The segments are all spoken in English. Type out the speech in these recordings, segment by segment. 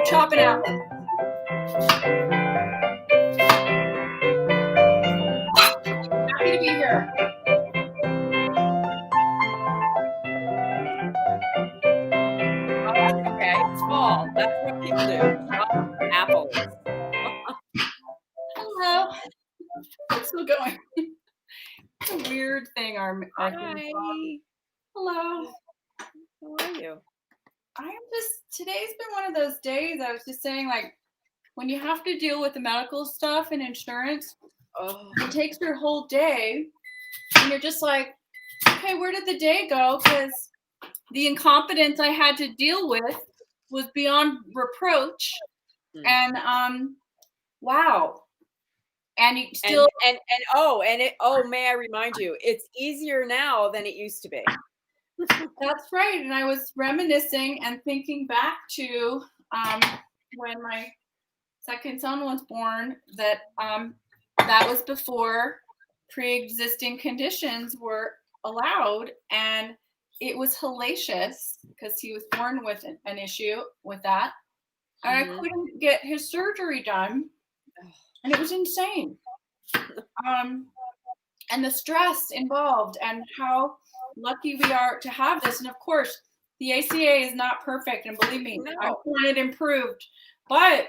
chopping apples. Happy to be here. Okay, it's fall. That's what people do. Chop apples. Hello. It's still going. It's a weird thing. Hi. Hello. How are you? Today's been one of those days. I was just saying, like, when you have to deal with the medical stuff and insurance, it takes your whole day, and you're just like, okay, where did the day go? Because the incompetence I had to deal with was beyond reproach. And wow. And you still may I remind you, it's easier now than it used to be. That's right. And I was reminiscing and thinking back to when my second son was born, that was before pre-existing conditions were allowed, and it was hellacious because he was born with an issue with that, and I couldn't get his surgery done, and it was insane. And the stress involved, and how lucky we are to have this. And of course, the ACA is not perfect, and believe me, I want it improved. But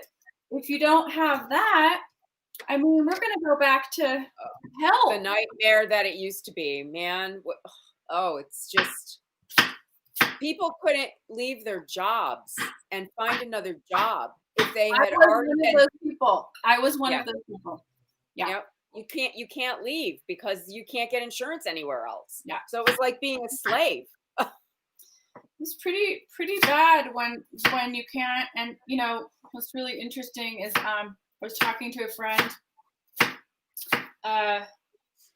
if you don't have that, I mean, we're going to go back to hell. The nightmare that it used to be, man. It's just, people couldn't leave their jobs and find another job if they had already been. I was one of those people. Yeah. Yep. You can't leave because you can't get insurance anywhere else. Yeah. So it was like being a slave. It's pretty bad when you can't. And you know what's really interesting is I was talking to a friend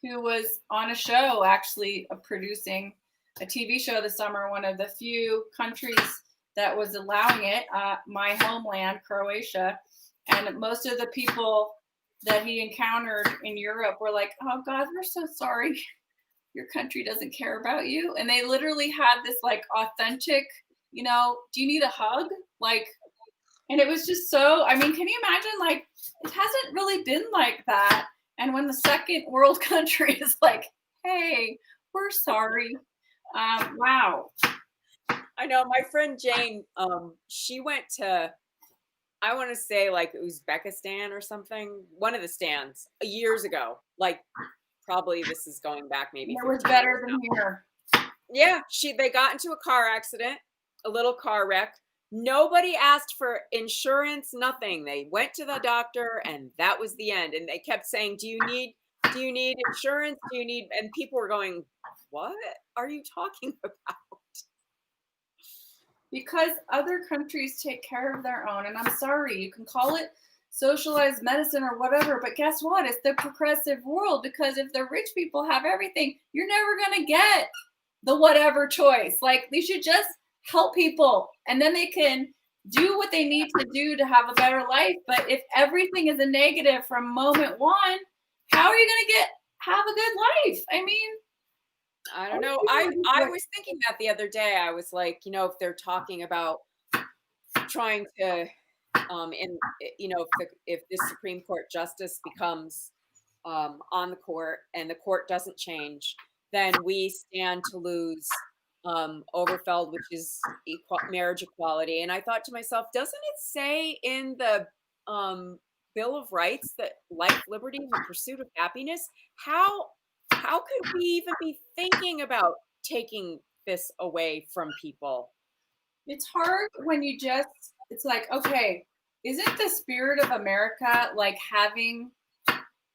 who was on a show, actually producing a TV show this summer, one of the few countries that was allowing it, my homeland, Croatia. And most of the people that he encountered in Europe were like, oh God, we're so sorry. Your country doesn't care about you. And they literally had this like authentic, do you need a hug? Like, and it was just so, I mean, can you imagine, like, it hasn't really been like that. And when the second world country is like, hey, we're sorry. Wow. I know my friend Jane, she went to, I want to say like Uzbekistan or something, one of the stands years ago. Like probably this is going back maybe. It was better than here. Yeah, they got into a car accident, a little car wreck. Nobody asked for insurance, nothing. They went to the doctor and that was the end. And they kept saying, do you need insurance? And people were going, what are you talking about? Because other countries take care of their own. And I'm sorry, you can call it socialized medicine or whatever, but guess what? It's the progressive world, because if the rich people have everything, you're never going to get the whatever choice. Like, they should just help people, and then they can do what they need to do to have a better life. But if everything is a negative from moment one, how are you going to have a good life? I mean, I don't know. I was thinking that the other day. I was like, if they're talking about trying to, if this Supreme Court justice becomes on the court and the court doesn't change, then we stand to lose Overfeld, which is marriage equality. And I thought to myself, doesn't it say in the Bill of Rights that life, liberty, and the pursuit of happiness? How could we even be thinking about taking this away from people? It's hard when it's like, okay, isn't the spirit of America like having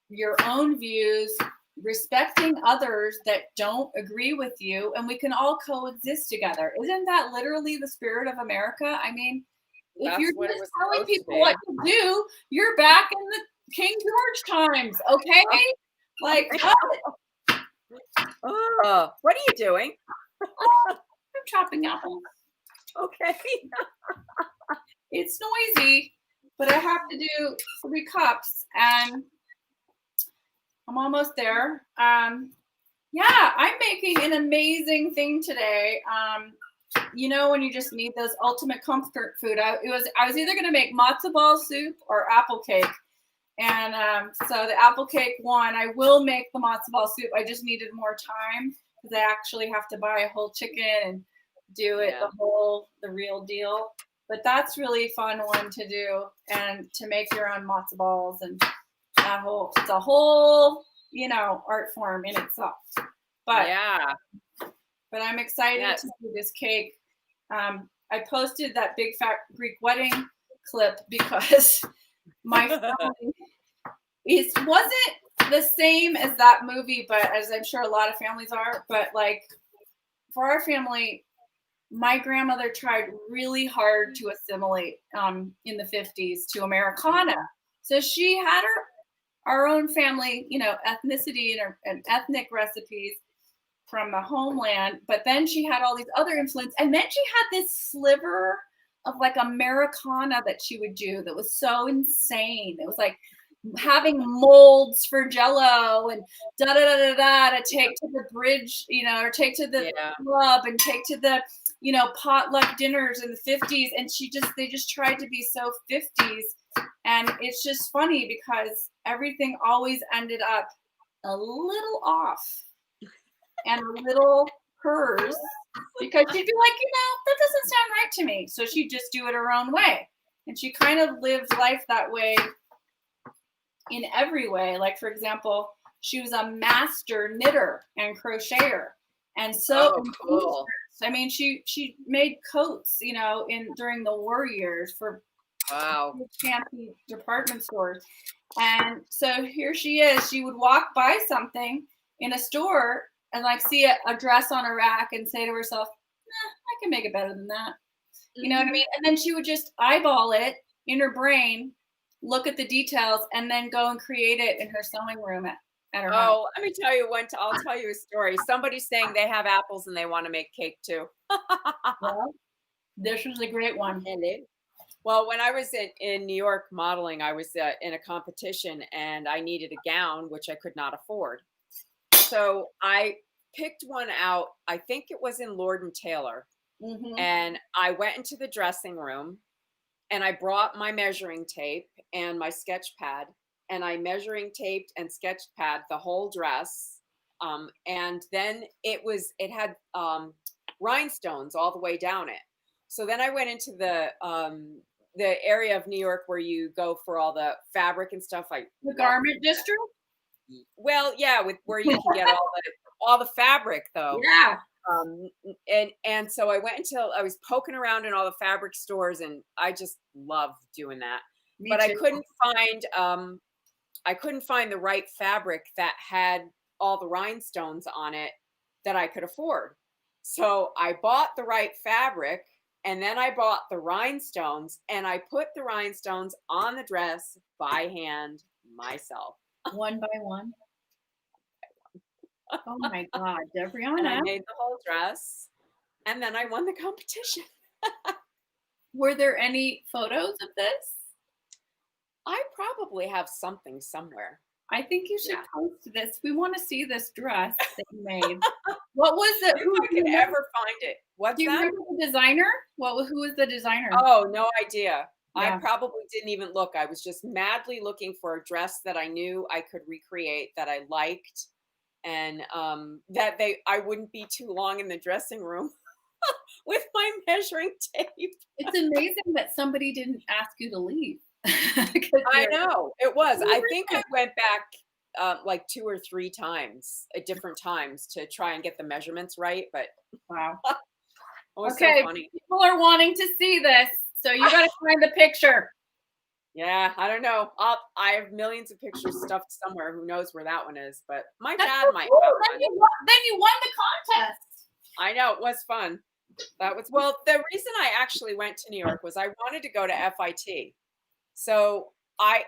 your own views, respecting others that don't agree with you, and we can all coexist together? Isn't that literally the spirit of America? I mean, if you're just telling people what to do, you're back in the King George times, okay? Like, what are you doing? I'm chopping apples. Okay. It's noisy, but I have to do 3 cups, and I'm almost there. I'm making an amazing thing today. you know, when you just need those ultimate comfort food, I was either going to make matzo ball soup or apple cake. And so the apple cake won. I will make the matzo ball soup. I just needed more time because I actually have to buy a whole chicken and do it the real deal. But that's really fun one to do, and to make your own matzo balls, and it's a whole, you know, art form in itself. But but I'm excited to do this cake. I posted that big fat Greek wedding clip because my family wasn't the same as that movie, but as I'm sure a lot of families are. But like for our family, my grandmother tried really hard to assimilate in the 50s to Americana. So she had our own family, you know, ethnicity and ethnic recipes from the homeland, but then she had all these other influences, and then she had this sliver of like Americana that she would do that was so insane. It was like having molds for Jello and da da da da da to take to the bridge, you know, or take to the club and take to the, you know, potluck dinners in the 50s. And they just tried to be so 50s. And it's just funny because everything always ended up a little off and a little hers, because she'd be like, you know, that doesn't sound right to me. So she'd just do it her own way. And she kind of lived life that way in every way. Like, for example, she was a master knitter and crocheter. And so cool. I mean, she made coats, you know, during the war years for fancy department stores. And so here she is. She would walk by something in a store and like see a dress on a rack and say to herself, I can make it better than that. You know what I mean? And then she would just eyeball it in her brain, look at the details, and then go and create it in her sewing room at her house. Let me tell you I'll tell you a story. Somebody's saying they have apples and they want to make cake too. Well, this was a great one. Well, when I was in New York modeling, I was in a competition and I needed a gown, which I could not afford. So I picked one out. I think it was in Lord & Taylor. And I went into the dressing room and I brought my measuring tape and my sketch pad, and I measuring taped and sketch pad the whole dress. And then it had rhinestones all the way down it. So then I went into the area of New York where you go for all the fabric and stuff. The garment district? Well, yeah, where you can get all the fabric though. Yeah. And so I went until I was poking around in all the fabric stores, and I just love doing that. But I couldn't find the right fabric that had all the rhinestones on it that I could afford. So I bought the right fabric, and then I bought the rhinestones, and I put the rhinestones on the dress by hand myself. One by one. Oh my God, Debriana. And I made the whole dress, and then I won the competition. Were there any photos of this? I probably have something somewhere. I think you should post this. We want to see this dress that you made. What was it? Who can ever find it? Do you remember the designer? Who was the designer? Oh, no idea. Yeah. I probably didn't even look. I was just madly looking for a dress that I knew I could recreate, that I liked, and that I wouldn't be too long in the dressing room with my measuring tape. It's amazing that somebody didn't ask you to leave. I know, it was. I think I went back like 2 or 3 times at different times to try and get the measurements right. But wow. It was Okay, so funny. People are wanting to see this, so you got to find the picture. Yeah, I don't know. I have millions of pictures stuffed somewhere. Who knows where that one is? But my dad might have one. Then you won the contest. I know, it was fun. The reason I actually went to New York was I wanted to go to FIT. So I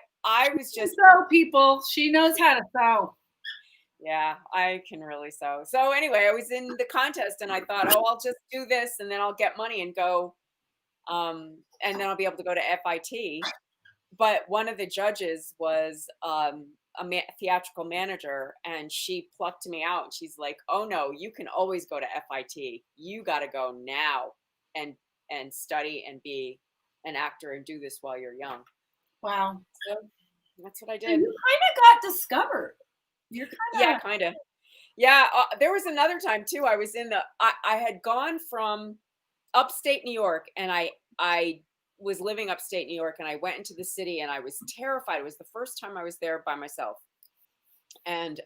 was just sew, people. She knows how to sew. Yeah, I can really sew. So anyway, I was in the contest and I thought, I'll just do this and then I'll get money and go, and then I'll be able to go to FIT. But one of the judges was a theatrical manager, and she plucked me out. And she's like, "Oh no, you can always go to FIT. You got to go now." and study and be an actor and do this while you're young. Wow. So that's what I So did. you kind of got discovered. You're kind of. Yeah, kind of. Yeah, there was another time too. I was in I had gone from upstate New York, and I was living upstate New York, and I went into the city, and I was terrified. It was the first time I was there by myself, and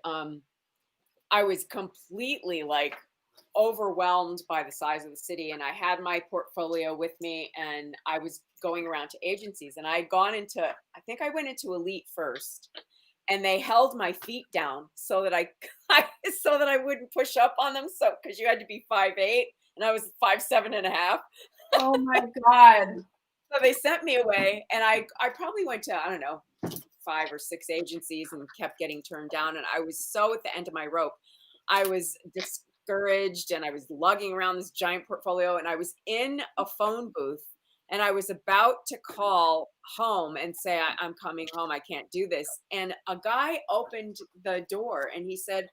I was completely like overwhelmed by the size of the city. And I had my portfolio with me, and I was going around to agencies, and I had gone into, I think I went into Elite first, and they held my feet down so that I so that I wouldn't push up on them. So, cause you had to be 5'8", and I was 5'7.5". Oh my God. So they sent me away, and I probably went to, I don't know, 5 or 6 agencies and kept getting turned down. And I was so at the end of my rope. I was discouraged, and I was lugging around this giant portfolio, and I was in a phone booth, and I was about to call home and say, I'm coming home. I can't do this. And a guy opened the door, and he said,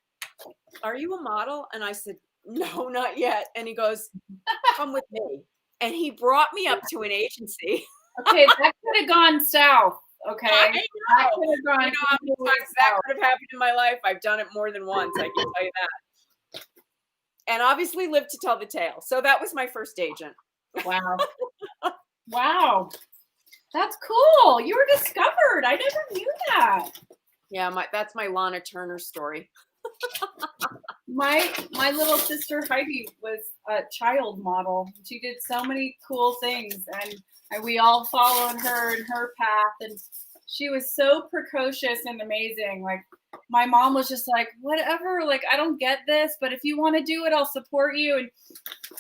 "Are you a model?" And I said, "No, not yet." And he goes, "Come with me." And he brought me up to an agency. Okay, that could have gone south. Okay, I that know. could have gone. How many times that could have happened in my life? I've done it more than once, I can tell you that. And obviously lived to tell the tale. So that was my first agent. Wow. Wow. That's cool. You were discovered. I never knew that. Yeah, that's my Lana Turner story. My little sister Heidi was a child model. She did so many cool things, and we all followed her in her path. And she was so precocious and amazing. Like, my mom was just like, whatever, like, I don't get this, but if you want to do it, I'll support you. And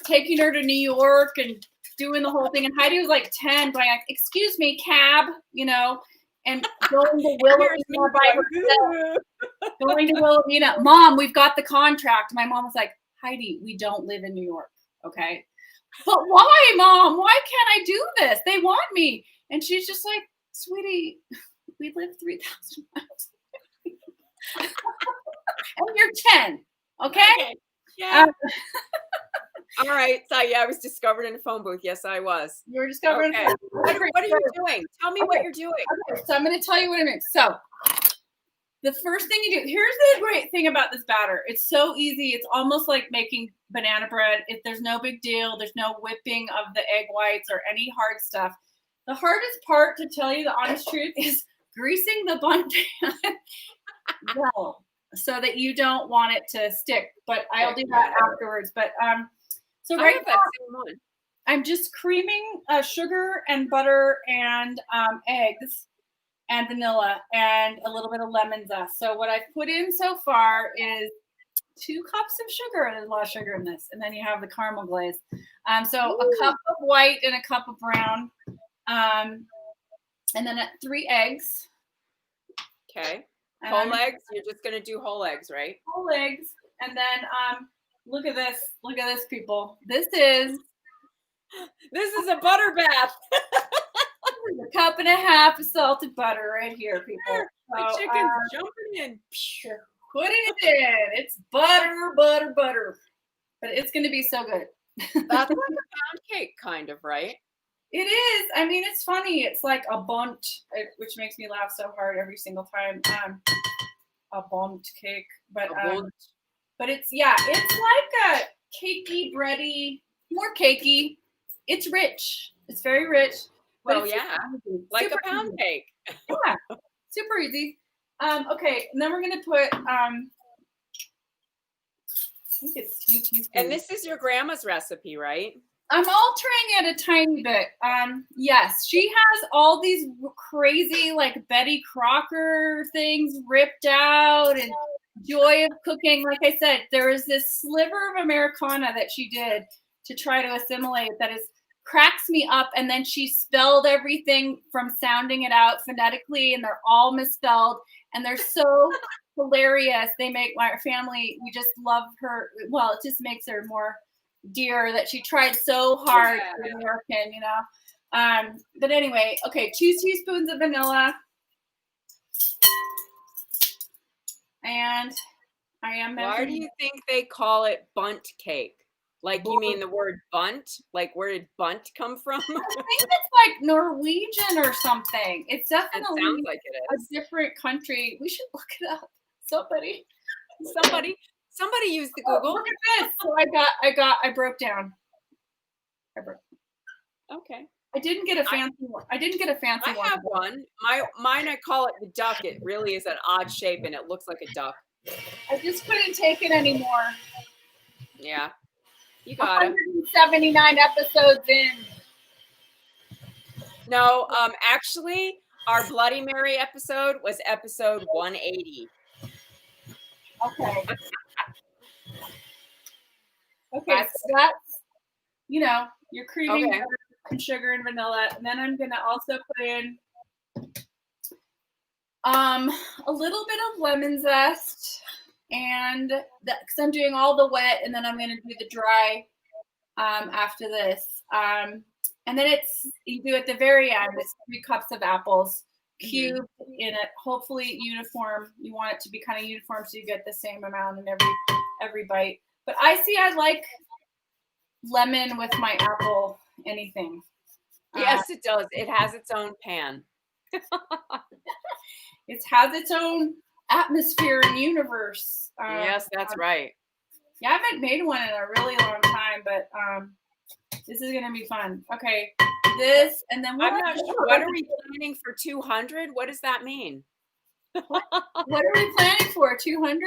taking her to New York and doing the whole thing. And Heidi was like 10, going like, excuse me, cab, and going to Wilhelmina by herself. Going to Wilhelmina. Mom, we've got the contract. My mom was like, Heidi, we don't live in New York, okay? But why, Mom? Why can't I do this? They want me. And she's just like, sweetie, we live 3,000 miles away. And you're 10, okay? Yeah. All right. So yeah, I was discovered in a phone booth. Yes, I was. You were discovered in a phone booth. What are you doing? Tell me what you're doing. Okay, so I'm going to tell you what I mean. So the first thing you do, here's the great thing about this batter. It's so easy. It's almost like making banana bread. There's no big deal. There's no whipping of the egg whites or any hard stuff. The hardest part, to tell you the honest truth, is greasing the bun pan well, so that you don't want it to stick. But I'll do that afterwards. But so right now, I'm just creaming sugar and butter and eggs and vanilla and a little bit of lemon zest. So what I've put in so far is 2 cups of sugar. There's a lot of sugar in this. And then you have the caramel glaze. So a cup of white and a cup of brown. And then 3 eggs. Okay. Whole eggs? You're just going to do whole eggs, right? Whole eggs. And then look at this. Look at this, people. This is a butter bath. A cup and a half of salted butter right here, people. The chicken's jumping in. Putting it in. It's butter, butter, butter. But it's going to be so good. That's like a pound cake, kind of, right? It is. I mean, it's funny. It's like a bunt, which makes me laugh so hard every single time. A bunt cake, but it's like a cakey, bready, more cakey. It's rich. It's very rich. Well, yeah, like a pound cake. Yeah, super easy. Okay, and then we're gonna put I think it's 2 teaspoons. And this is your grandma's recipe, right? I'm altering it a tiny bit. Yes, she has all these crazy like Betty Crocker things ripped out and joy of cooking. Like I said, there is this sliver of Americana that she did to try to assimilate that cracks me up. And then she spelled everything from sounding it out phonetically, and they're all misspelled, and they're so hilarious. They make my family, we just love her. Well, it just makes her more dear that she tried so hard to be American, but anyway, okay, 2 teaspoons of vanilla, and I am measuring. Why do you think they call it bunt cake? Like, you mean the word bunt? Like, where did bunt come from? I think it's like Norwegian or something. It's It definitely sounds like it a is. different country. We should look it up. Somebody. Somebody use the Oh, Google. look at this. So I broke down. Okay. I didn't get a fancy one. I didn't get a fancy I one. have one. Mine, I call it the duck. It really is an odd shape and it looks like a duck. I just couldn't take it anymore. Yeah. You got it. 179 episodes in. No, actually, our Bloody Mary episode was episode 180. Okay. Okay, so that's, your creamy Okay. and sugar and vanilla. And then I'm going to also put in a little bit of lemon zest, and because I'm doing all the wet, and then I'm going to do the dry after this. And then you do at the very end, it's 3 cups of apples cubed in it, hopefully uniform. You want it to be kind of uniform so you get the same amount in every bite. But I like lemon with my apple anything. Yes, it does. It has its own pan. It has its own atmosphere and universe. Yes, that's right. Yeah, I haven't made one in a really long time, but this is gonna be fun. Okay, this and then I'm not sure. What are we planning for 200? What does that mean? What are we planning for? 200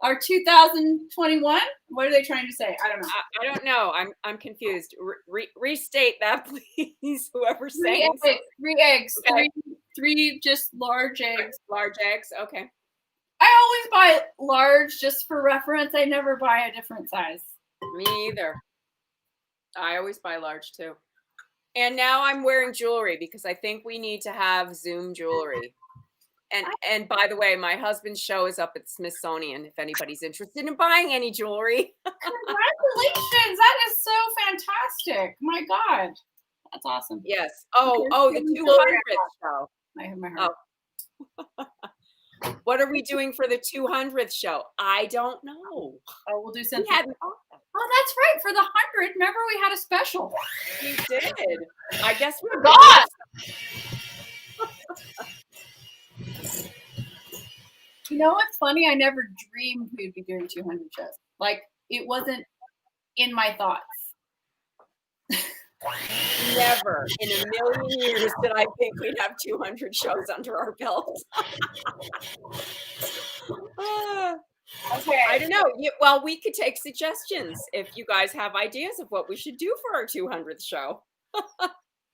or 2021? What are they trying to say? I don't know. I don't know. I'm confused. Restate that, please. Whoever's saying 3 eggs. Okay. Three just large eggs. Large eggs. Okay. I always buy large just for reference. I never buy a different size. Me either. I always buy large too. And now I'm wearing jewelry because I think we need to have Zoom jewelry. And by the way, my husband's show is up at Smithsonian if anybody's interested in buying any jewelry. Congratulations. That is so fantastic. My God. That's awesome. Yes. Oh, the 200th show. I have my heart. Oh. What are we doing for the 200th show? I don't know. Oh, we'll do something. Oh, that's right. For the 100, remember we had a special. We did. I guess we forgot. You know what's funny? I never dreamed we'd be doing 200 shows. Like, it wasn't in my thoughts. Never in a million years did I think we'd have 200 shows under our belt. Okay. I don't know. Well, we could take suggestions if you guys have ideas of what we should do for our 200th show.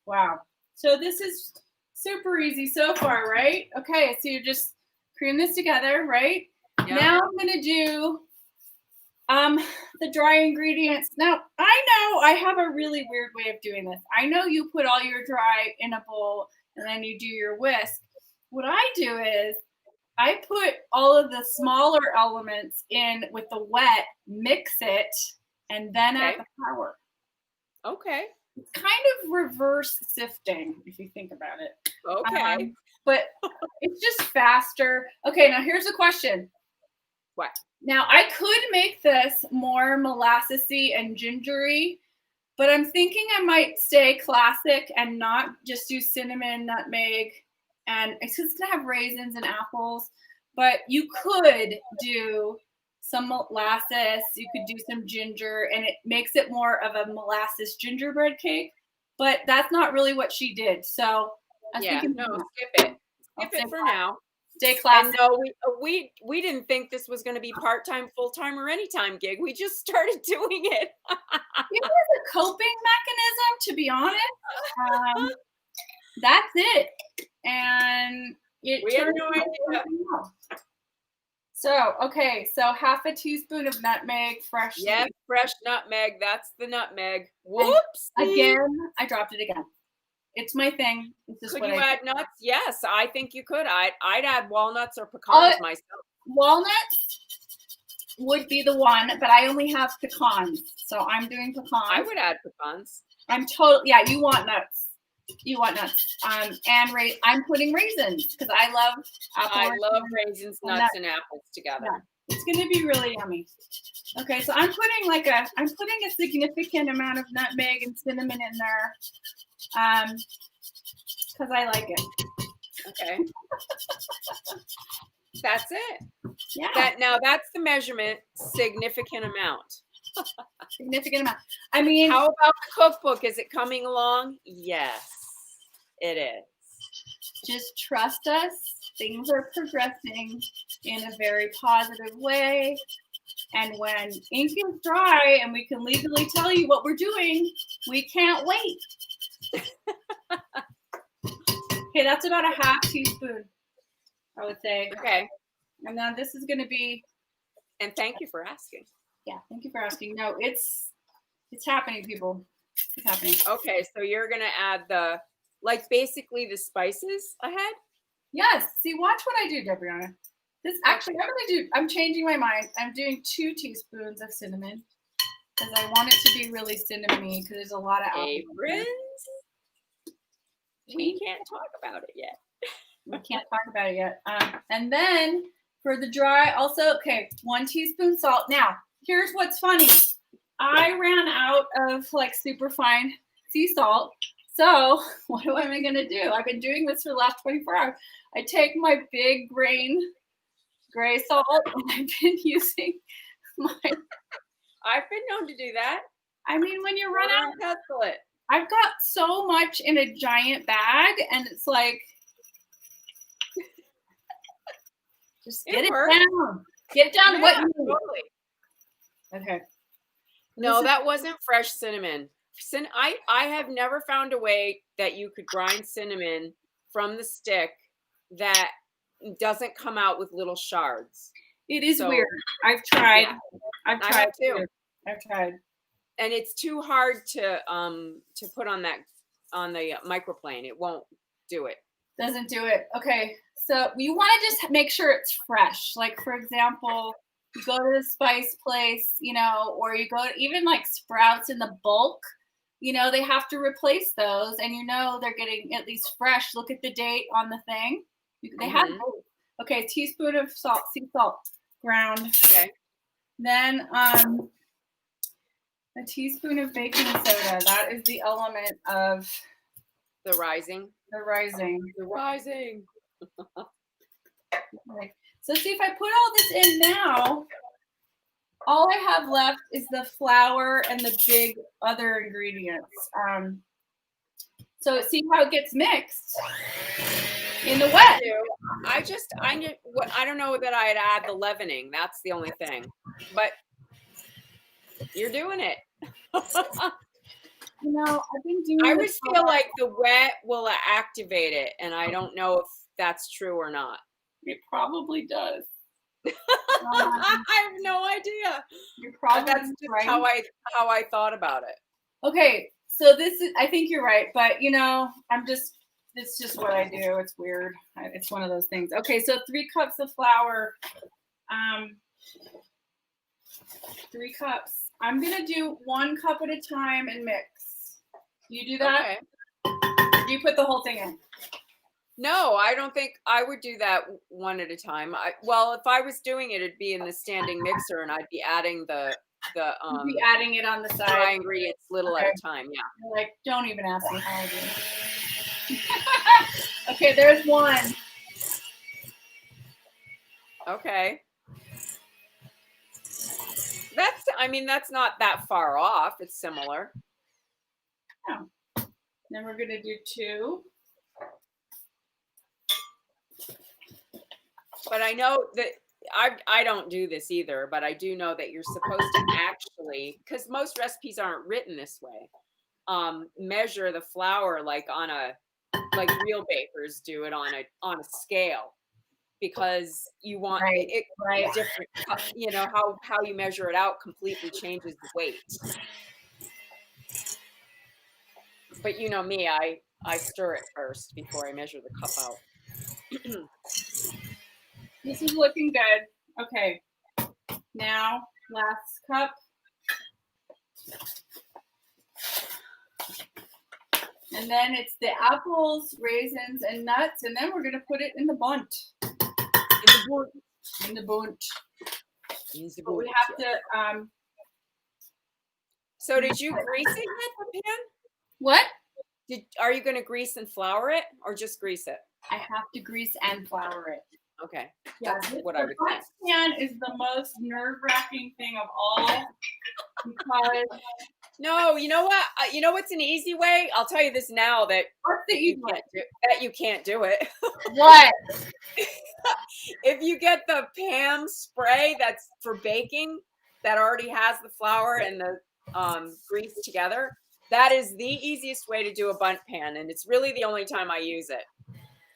Wow. So this is super easy so far, right? Okay, so you just cream this together, right? Yeah. Now I'm going to do the dry ingredients. Now, I know I have a really weird way of doing this. I know you put all your dry in a bowl and then you do your whisk. What I do is I put all of the smaller elements in with the wet, mix it, and then add the flour. Okay. It's kind of reverse sifting, if you think about it. Okay. But it's just faster. Okay, now here's a question. What? Now, I could make this more molassesy and gingery, but I'm thinking I might stay classic and not just do cinnamon, nutmeg, and it's just going to have raisins and apples. But you could do some molasses, you could do some ginger, and it makes it more of a molasses gingerbread cake. But that's not really what she did. So I was thinking, no, skip it. Skip it for now. Stay classic. And no, we didn't think this was going to be part-time, full-time, or anytime gig. We just started doing it. It was a coping mechanism, to be honest. That's it. And we had no idea. So, okay, so half a teaspoon of nutmeg, fresh. Yes, fresh nutmeg. That's the nutmeg. Whoops. Again, I dropped it again. It's my thing. Could you add nuts? Yes, I think you could. I'd add walnuts or pecans myself. Walnuts would be the one, but I only have pecans, so I'm doing pecans. I would add pecans. Yeah, you want nuts. You want nuts. And I'm putting raisins because I love apples. I love raisins, nuts, and apples together. It's gonna be really yummy. Okay, so I'm putting a significant amount of nutmeg and cinnamon in there, because I like it. Okay. That's it. Yeah. Now that's the measurement, significant amount. Significant amount. I mean, How about the cookbook? Is it coming along? Yes, it is. just trust us. Things are progressing in a very positive way. And when ink is dry and we can legally tell you what we're doing, we can't wait. Okay, that's about a half teaspoon, I would say. Okay. And now this is going to be. And thank you for asking. Yeah, thank you for asking. No, it's happening, people. It's happening. Okay, so you're gonna add basically the spices ahead? Yes. See, watch what I do, Debriana. This actually, I'm changing my mind. I'm doing 2 teaspoons of cinnamon because I want it to be really cinnamony because there's a lot of Aprons? We can't talk about it yet. We can't talk about it yet. And then for the dry, also, okay, 1 teaspoon salt. Now, here's what's funny. I ran out of super fine sea salt. So what am I going to do? I've been doing this for the last 24 hours. I take my big grain gray salt and I've been using I've been known to do that. I mean, when you run out, pestle it. I've got so much in a giant bag and it's like, just get it down. Get it down to what you need. Totally. Okay. No, that wasn't fresh cinnamon. I have never found a way that you could grind cinnamon from the stick that doesn't come out with little shards. It is weird. I've tried. Yeah. I've tried too. I've tried. And it's too hard to put on the microplane. It won't do it. Doesn't do it. Okay. So you want to just make sure it's fresh. Like, for example, you go to the spice place, or you go to even Sprouts in the bulk, they have to replace those and they're getting at least fresh. Look at the date on the thing. They have both. Okay, teaspoon of salt, sea salt, ground. Okay. Then a teaspoon of baking soda. That is the element of the rising. The rising. The rising. Okay. So see, if I put all this in now, all I have left is the flour and the big other ingredients. So see how it gets mixed in the wet. I don't know that I'd add the leavening. That's the only thing. But you're doing it. I've been doing. I would feel like the wet will activate it, and I don't know if that's true or not. It probably does. I have no idea. You're probably that's just right. how I thought about it. Okay, so I think you're right, but it's just what I do. It's weird. It's one of those things. Okay, so 3 cups of flour. 3 cups. I'm gonna do 1 cup at a time and mix. You do that? Okay. Or do you put the whole thing in? No, I don't think I would do that 1 at a time. If I was doing it, it'd be in the standing mixer, and I'd be adding You'd be adding it on the side. Dry ingredients little at a time. Yeah. You're don't even ask me how I do it. Okay, there's 1. Okay. That's not that far off. It's similar. Yeah. Then we're gonna do 2. But I know that I don't do this either, but I do know that you're supposed to actually, because most recipes aren't written this way, measure the flour like real bakers do it on a scale, because you want it different. How you measure it out completely changes the weight. But you know me, I stir it first before I measure the cup out. This is looking good. Okay. Now, last cup. And then it's the apples, raisins, and nuts. And then we're going to put it in the bunt. In the bunt. Easy but we boot, have yeah. to. So did you grease it yet, the pan? What? Are you going to grease and flour it, or just grease it? I have to grease and flour it. Okay, Yeah, that's what I would think. The pan is the most nerve-wracking thing of all because No, you know what? You know what's an easy way? I'll tell you this now that what's the easy way? you can't do it. What? If you get the Pam spray that's for baking that already has the flour and the grease together, that is the easiest way to do a bundt pan, and it's really the only time I use it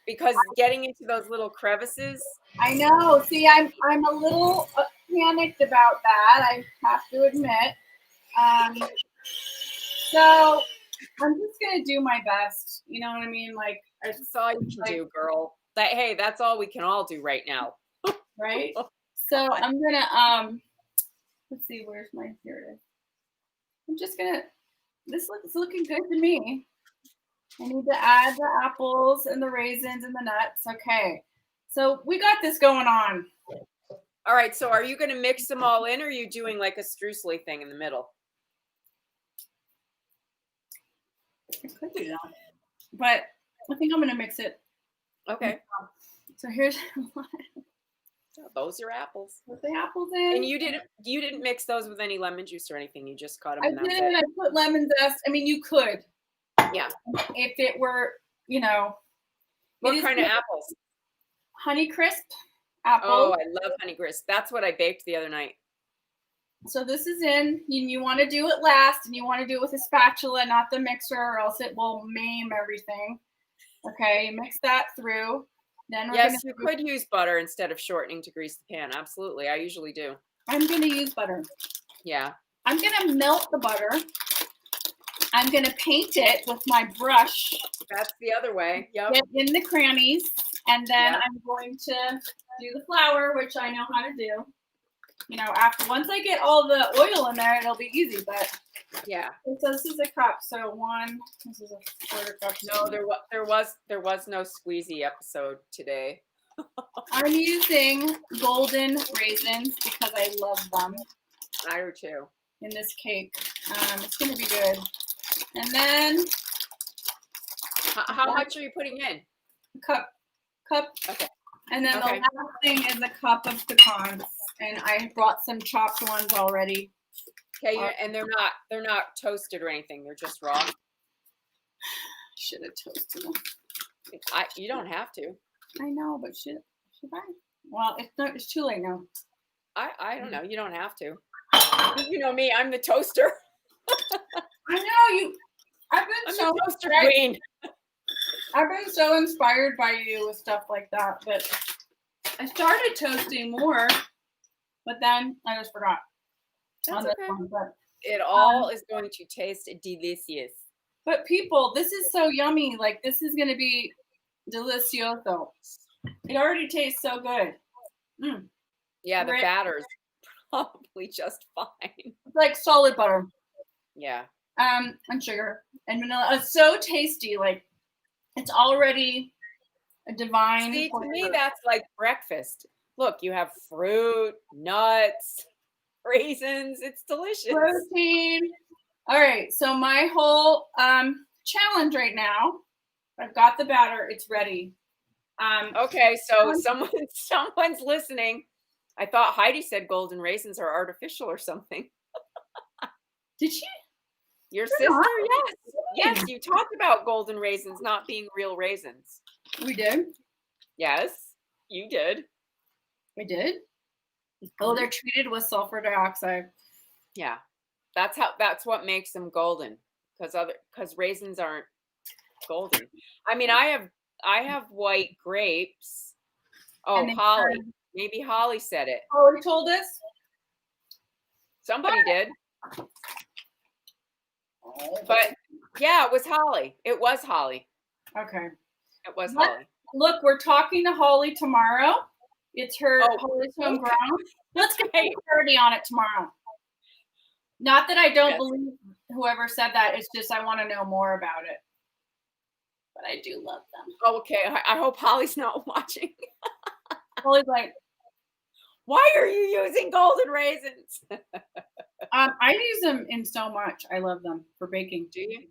because getting into those little crevices. I know. See, I'm a little panicked about that. I have to admit. So I'm just gonna do my best. You know what I mean? Like That's all you can do, girl. Hey, that's all we can all do right now. Right. So I'm gonna let's see, where's my, here it is. I'm just gonna, this looks looking good to me. I need to add the apples and the raisins and the nuts. Okay. So we got this going on. All right. So are you going to mix them all in, or are you doing like a streusel thing in the middle? I could do that, but I think I'm going to mix it. Okay. So here's those are apples. put the apples in. And you didn't mix those with any lemon juice or anything. You just cut them. I did. I put lemon zest. I mean, you could. Yeah. If it were, you know. What kind of apples? Honeycrisp apples. Oh, I love Honeycrisp. That's what I baked the other night. So this is in. You want to do it last, and you want to do it with a spatula, not the mixer, or else it will maim everything. Okay, mix that through. Then yes, you could use butter instead of shortening to grease the pan. Absolutely, I usually do. I'm going to use butter. Yeah. I'm going to melt the butter. I'm going to paint it with my brush. That's the other way. Yep. Get in the crannies, and then I'm going to do the flour, which I know how to do. You know, once I get all the oil in there, it'll be easy. But yeah. So this is a cup. So this is a quarter cup. No, there was no squeezy episode today. I'm using golden raisins because I love them. I do too. In this cake, it's going to be good. And then, how much are you putting in? Cup. Okay. And then the last thing is a cup of pecans, and I brought some chopped ones already. Okay, and they're not toasted or anything. They're just raw. Should have toasted them. You don't have to. I know, but should I? Well, it's too late now. I don't know. You don't have to. You know me. I'm the toaster. I know. I'm the toaster queen. I've been so inspired by you with stuff like that, but I started toasting more, but then I just forgot. That's okay. It all is going to taste delicious. But people, this is so yummy. Like, this is going to be delicioso. It already tastes so good. Mm. Yeah, the batter's probably just fine. It's like solid butter. Yeah. And sugar and vanilla. It's so tasty. Like, it's already a divine. See, to me, that's like breakfast. Look, you have fruit, nuts, raisins. It's delicious. Protein. All right. So my whole challenge right now, I've got the batter. It's ready. Okay. So someone's listening. I thought Heidi said golden raisins are artificial or something. Did she? Your sister? Yes. Yes. You talked about golden raisins not being real raisins. We did? Yes, you did. We did? Oh, they're treated with sulfur dioxide. Yeah. That's what makes them golden. Because raisins aren't golden. I mean, I have white grapes. Oh, Holly. Maybe Holly said it. Holly told us? Somebody did. But yeah, it was Holly. It was Holly. Okay. It was Holly. Look, we're talking to Holly tomorrow. It's her Holly's homegrown. Let's get a party on it tomorrow. Not that I don't believe whoever said that. It's just I want to know more about it. But I do love them. Okay. I hope Holly's not watching. Holly's like, Why are you using golden raisins? I use them in so much. I love them for baking. Do you?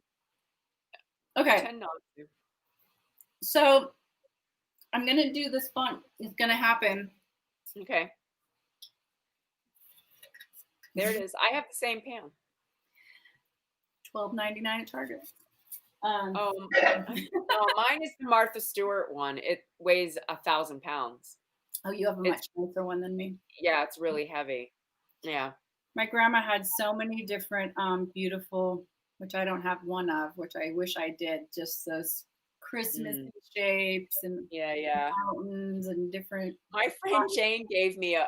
I Okay, tend not to. so I'm gonna do this fun. It's gonna happen. Okay. There it is. I have the same pan. $12.99 at Target. No, mine is the Martha Stewart one. It weighs 1,000 pounds. Oh, you have a much nicer one than me. Yeah, it's really heavy. Yeah. My grandma had so many different beautiful, which I don't have one of, which I wish I did, just those Christmas shapes and Yeah. mountains and different. My friend Jane gave me a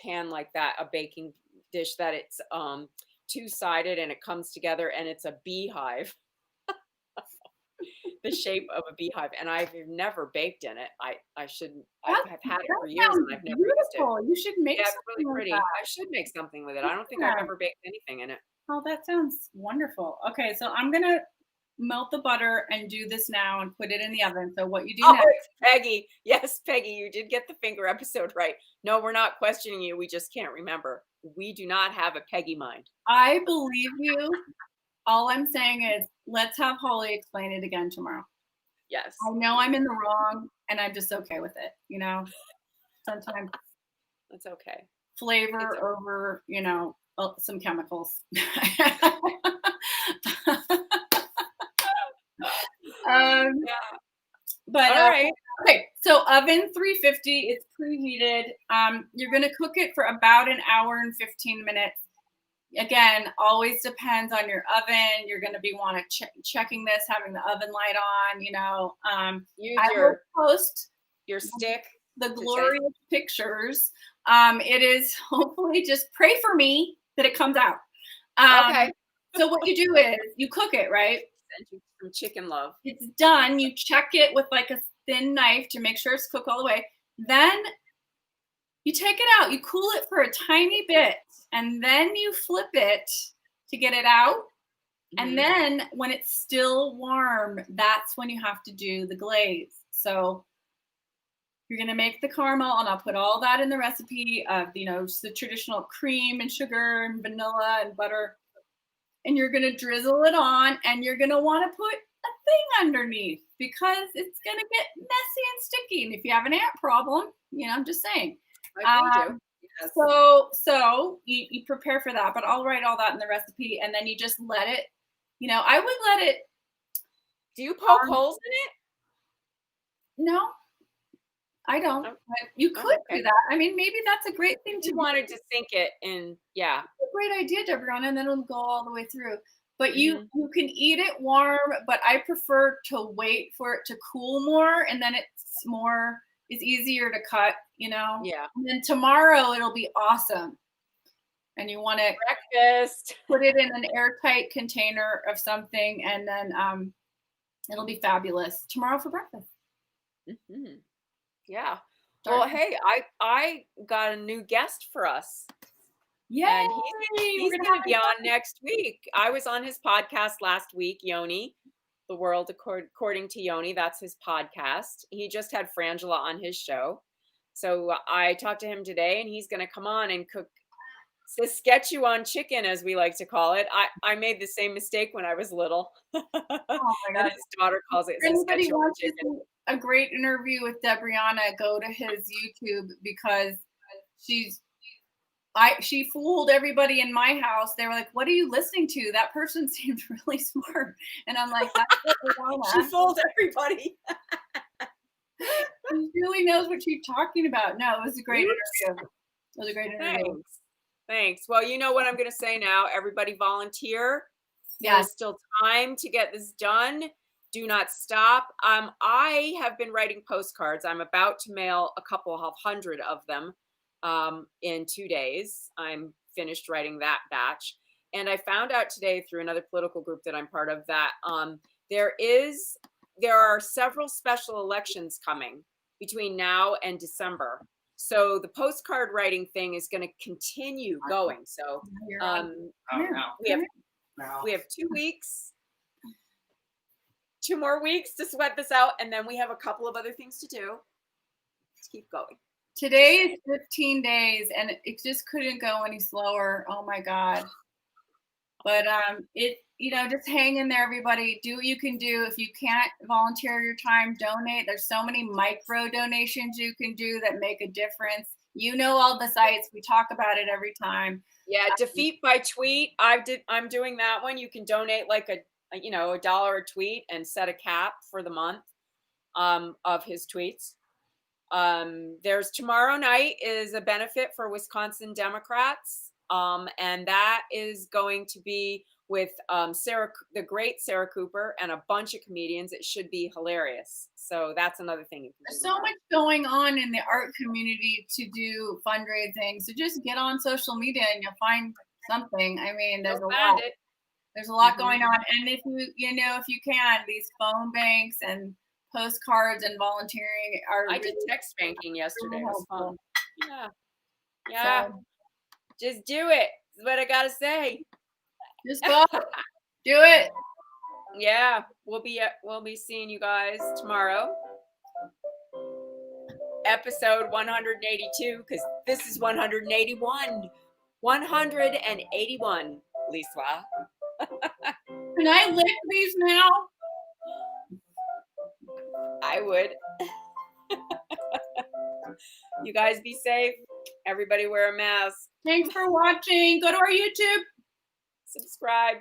pan like that, a baking dish that it's two-sided and it comes together and it's a beehive. The shape of a beehive, and I've never baked in it. I shouldn't. I've had it for years and I've never used it. You should make Yeah, it's something really like pretty. that. I should make something with it. I don't think I've ever baked anything in it. Oh, that sounds wonderful. Okay, so I'm gonna melt the butter and do this now and put it in the oven. So what you do next? It's Peggy. Yes, Peggy, you did get the finger episode right. No, we're not questioning you. We just can't remember. We do not have a Peggy mind. I believe you. All I'm saying is let's have Holly explain it again tomorrow. Yes. I know I'm in the wrong and I'm just okay with it. Sometimes that's okay. Flavor over, some chemicals. But all right. Okay, so oven 350, it's preheated. You're gonna cook it for about an hour and 15 minutes. Again, always depends on your oven. You're going to be checking this, having the oven light on. Use I will post your stick, the glorious pictures. It is hopefully just pray for me that it comes out. Okay. So what you do is you cook it, right? Send you some chicken love. It's done. You check it with like a thin knife to make sure it's cooked all the way. Then you take it out, you cool it for a tiny bit, and then you flip it to get it out. And then when it's still warm, that's when you have to do the glaze. So you're going to make the caramel, and I'll put all that in the recipe of, just the traditional cream and sugar and vanilla and butter. And you're going to drizzle it on, and you're going to want to put a thing underneath because it's going to get messy and sticky. And if you have an ant problem, I'm just saying. Yes. So you prepare for that, but I'll write all that in the recipe, and then you just let it, I would let it. Do you poke holes in it? No, I don't. But you could do that. I mean, maybe that's a great thing to wanted to sink it in. Yeah. It's a great idea, Debriana, and then it'll go all the way through. But you can eat it warm, but I prefer to wait for it to cool more, and then it's easier to cut, Yeah. And then tomorrow it'll be awesome. And you want to breakfast. Put it in an airtight container of something, and then it'll be fabulous tomorrow for breakfast. Yeah. Well, hey, I got a new guest for us. Yeah. And he's going to be on next week. I was on his podcast last week, Yoni. The World According to Yoni. That's his podcast. He just had Frangela on his show. So I talked to him today, and he's going to come on and cook Saskatchewan chicken, as we like to call it. I made the same mistake when I was little. Oh my God. His daughter calls it Saskatchewan chicken. A great interview with Debriana. Go to his YouTube because she fooled everybody in my house. They were like, "What are you listening to? That person seemed really smart." And I'm like, "That's She fooled everybody." She really knows what she's talking about. No, it was a great interview. It was a great interview. Thanks. Well, you know what I'm going to say now. Everybody volunteer. Yeah. There's still time to get this done. Do not stop. I have been writing postcards. I'm about to mail a couple of hundred of them in 2 days. I'm finished writing that batch. And I found out today through another political group that I'm part of that there are several special elections coming between now and December. So the postcard writing thing is going to continue going. So we have 2 weeks. 2 more weeks to sweat this out, and then we have a couple of other things to do. Let's keep going. Today is 15 days, and it just couldn't go any slower. Oh my God. But just hang in there, everybody. Do what you can do. If you can't volunteer your time, donate. There's so many micro donations you can do that make a difference. You know all the sites. We talk about it every time. Yeah, defeat by tweet. I'm doing that one. You can donate like $1 a tweet and set a cap for the month of his tweets. There's tomorrow night is a benefit for Wisconsin Democrats. And that is going to be with the great Sarah Cooper and a bunch of comedians. It should be hilarious. So that's another thing you can do. There's so much going on in the art community to do fundraising. So just get on social media and you'll find something. I mean, there's a lot. There's a lot going on. And if if you can, these phone banks and postcards and volunteering are. I did text banking yesterday. It was fun. Yeah. So, just do it. Is what I gotta say. Just go. Do it. Yeah, we'll be seeing you guys tomorrow. Episode 182, because this is 181. 181, Lisa. Can I lick these now? I would. You guys be safe. Everybody wear a mask. Thanks for watching. Go to our YouTube. Subscribe.